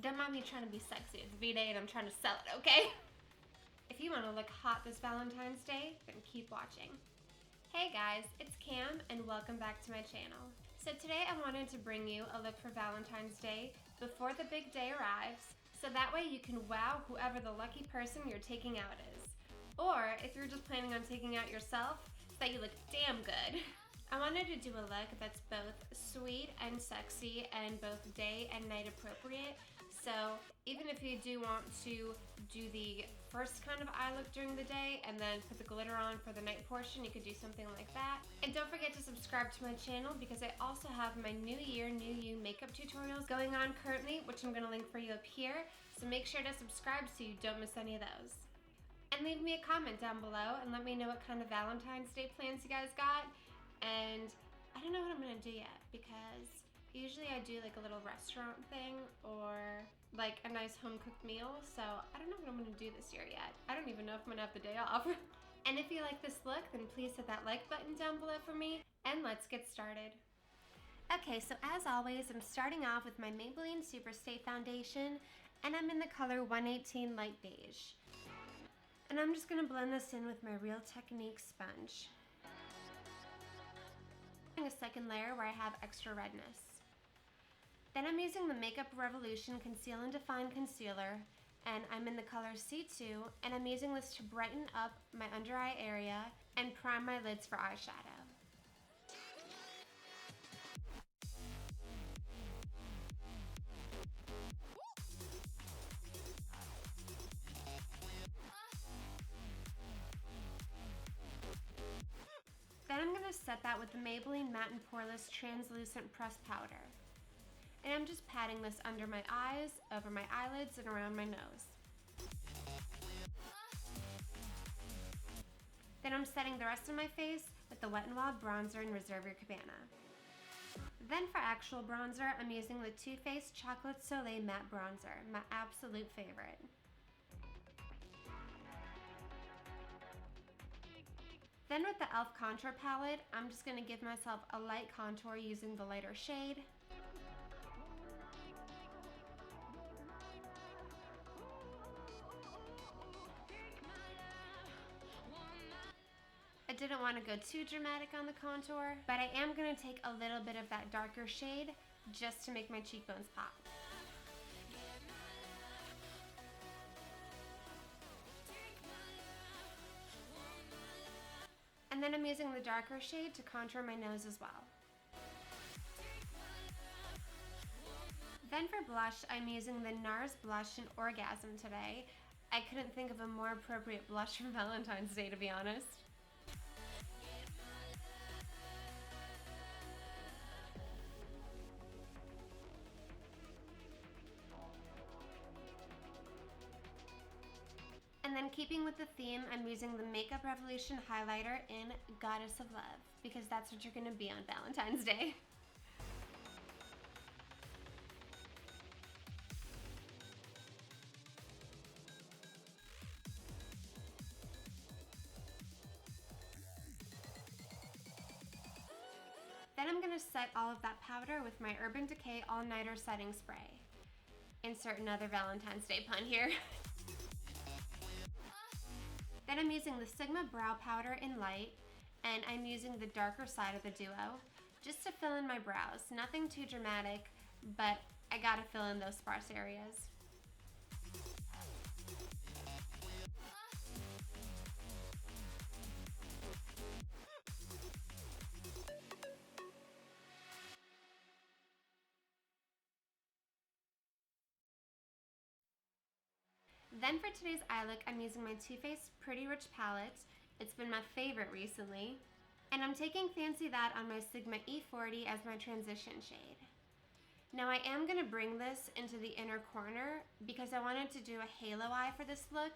Don't mind me trying to be sexy. It's V-Day and I'm trying to sell it, okay? If you want to look hot this Valentine's Day, then keep watching. Hey guys, it's Cam and welcome back to my channel. So today I wanted to bring you a look for Valentine's Day before the big day arrives, so that way you can wow whoever the lucky person you're taking out is. Or if you're just planning on taking out yourself, so that you look damn good. I wanted to do a look that's both sweet and sexy and both day and night appropriate. So even if you do want to do the first kind of eye look during the day and then put the glitter on for the night portion, you could do something like that. And don't forget to subscribe to my channel because I also have my New Year, New You makeup tutorials going on currently, which I'm gonna link for you up here. So make sure to subscribe so you don't miss any of those. And leave me a comment down below and let me know what kind of Valentine's Day plans you guys got. And I don't know what I'm gonna do yet because usually I do like a little restaurant thing or like a nice home cooked meal. So I don't know what I'm gonna do this year yet. I don't even know if I'm gonna have the day off. And if you like this look, then please hit that like button down below for me and let's get started. Okay, so as always, I'm starting off with my Maybelline Superstay Foundation and I'm in the color 118 Light Beige. And I'm just gonna blend this in with my Real Technique sponge. A second layer where I have extra redness. Then I'm using the Makeup Revolution Conceal and Define Concealer and I'm in the color C2 and I'm using this to brighten up my under eye area and prime my lids for eyeshadow. Then I'm going to set that with the Maybelline Matte and Poreless Translucent Pressed Powder. And I'm just patting this under my eyes, over my eyelids, and around my nose. Then I'm setting the rest of my face with the Wet n Wild Bronzer in Reserve Your Cabana. Then for actual bronzer, I'm using the Too Faced Chocolate Soleil Matte Bronzer, my absolute favorite. Then with the e.l.f. Contour Palette, I'm just going to give myself a light contour using the lighter shade. I didn't want to go too dramatic on the contour, but I am going to take a little bit of that darker shade just to make my cheekbones pop. And then I'm using the darker shade to contour my nose as well. Then for blush, I'm using the NARS blush in Orgasm today. I couldn't think of a more appropriate blush for Valentine's Day, to be honest. And then keeping with the theme, I'm using the Makeup Revolution highlighter in Goddess of Love, because that's what you're gonna be on Valentine's Day. Then I'm gonna set all of that powder with my Urban Decay All Nighter Setting Spray. Insert another Valentine's Day pun here. Then I'm using the Sigma Brow Powder in Light, and I'm using the darker side of the duo, just to fill in my brows. Nothing too dramatic, but I gotta fill in those sparse areas. Then for today's eye look, I'm using my Too Faced Pretty Rich palette. It's been my favorite recently. And I'm taking Fancy That on my Sigma E40 as my transition shade. Now I am going to bring this into the inner corner because I wanted to do a halo eye for this look.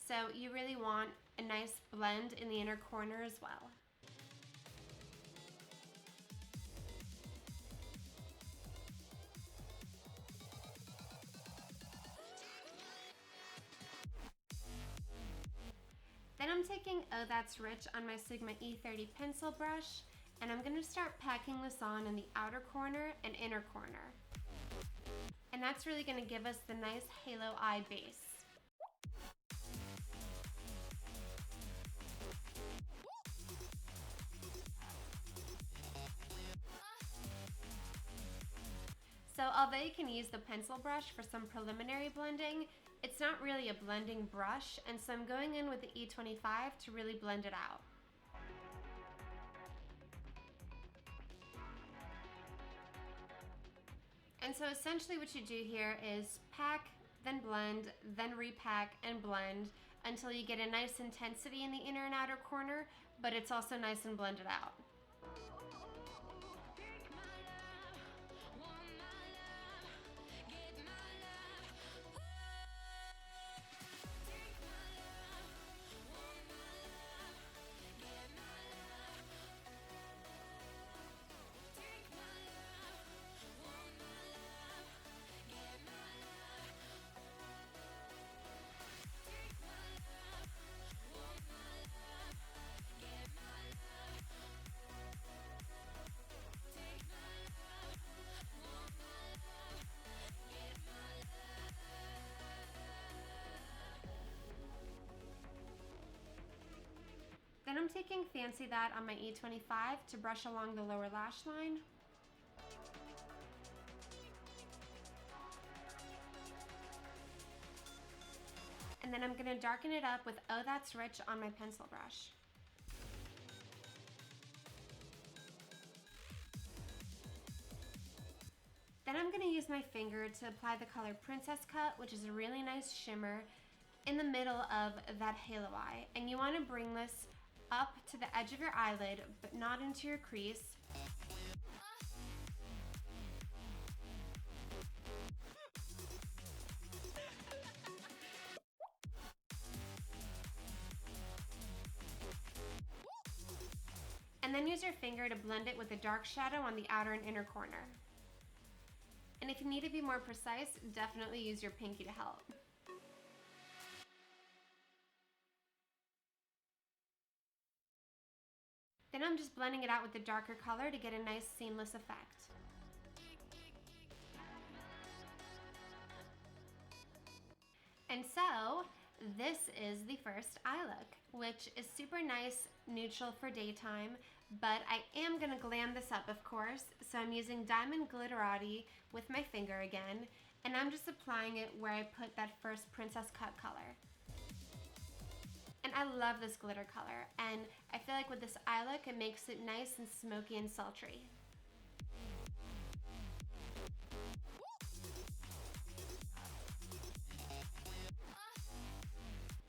So you really want a nice blend in the inner corner as well. Then I'm taking Oh That's Rich on my Sigma E30 pencil brush, and I'm going to start packing this on in the outer corner and inner corner. And that's really going to give us the nice halo eye base. So although you can use the pencil brush for some preliminary blending, it's not really a blending brush, and so I'm going in with the E25 to really blend it out. And so essentially what you do here is pack, then blend, then repack and blend until you get a nice intensity in the inner and outer corner, but it's also nice and blended out. Then I'm taking Fancy That on my E25 to brush along the lower lash line. And then I'm going to darken it up with Oh That's Rich on my pencil brush. Then I'm going to use my finger to apply the color Princess Cut, which is a really nice shimmer in the middle of that halo eye. And you want to bring this up to the edge of your eyelid, but not into your crease. And then use your finger to blend it with a dark shadow on the outer and inner corner. And if you need to be more precise, definitely use your pinky to help. Then I'm just blending it out with the darker color to get a nice seamless effect. And so, this is the first eye look, which is super nice, neutral for daytime, but I am gonna glam this up, of course, so I'm using Diamond Glitterati with my finger again, and I'm just applying it where I put that first Princess Cut color. And I love this glitter color, and I feel like with this eye look, it makes it nice and smoky and sultry.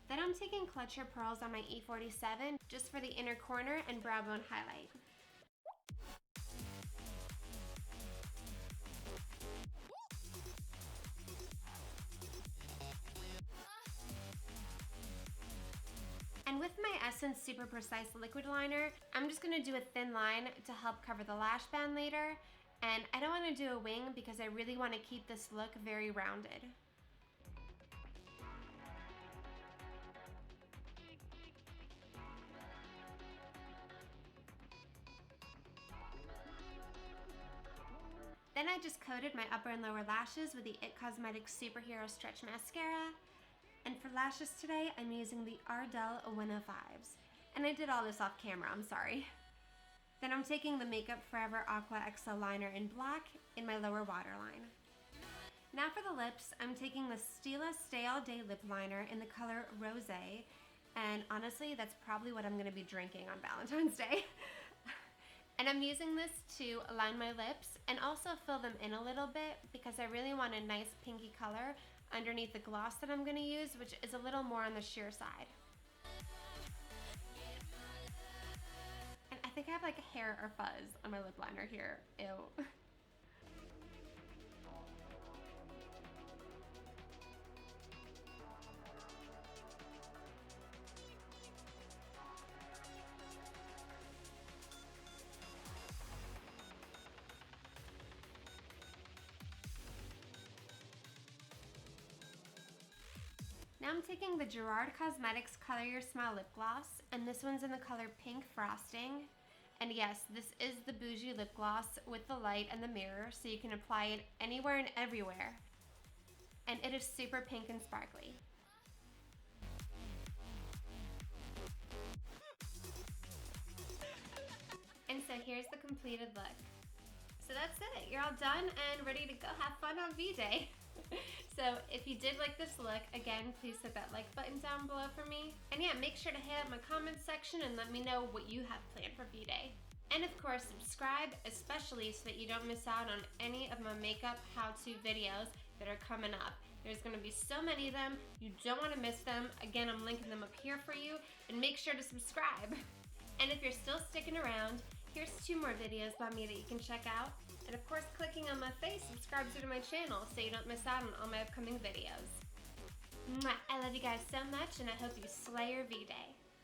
Then I'm taking Clutch Your Pearls on my E47 just for the inner corner and brow bone highlight. And with my Essence Super Precise Liquid Liner, I'm just going to do a thin line to help cover the lash band later. And I don't want to do a wing because I really want to keep this look very rounded. Then I just coated my upper and lower lashes with the IT Cosmetics Superhero Stretch Mascara. And for lashes today, I'm using the Ardell 105s. And I did all this off camera, I'm sorry. Then I'm taking the Makeup Forever Aqua XL Liner in black in my lower waterline. Now for the lips, I'm taking the Stila Stay All Day Lip Liner in the color Rosé. And honestly, that's probably what I'm going to be drinking on Valentine's Day. And I'm using this to line my lips and also fill them in a little bit because I really want a nice pinky color underneath the gloss that I'm going to use, which is a little more on the sheer side. And I think I have like hair or fuzz on my lip liner here. Ew. Now I'm taking the Gerard Cosmetics Color Your Smile Lip Gloss, and this one's in the color Pink Frosting. And yes, this is the bougie lip gloss with the light and the mirror, so you can apply it anywhere and everywhere. and it is super pink and sparkly. And so here's the completed look. So that's it, you're all done and ready to go have fun on V-Day. So if you did like this look, again, please hit that like button down below for me. And yeah, make sure to hit up my comments section and let me know what you have planned for V-Day. And of course, subscribe, especially so that you don't miss out on any of my makeup how-to videos that are coming up. There's gonna be so many of them, you don't wanna miss them. Again, I'm linking them up here for you, and make sure to subscribe. And if you're still sticking around, here's 2 more videos by me that you can check out. And of course, clicking on my face subscribes you to my channel so you don't miss out on all my upcoming videos. Mwah! I love you guys so much, and I hope you slay your V-Day.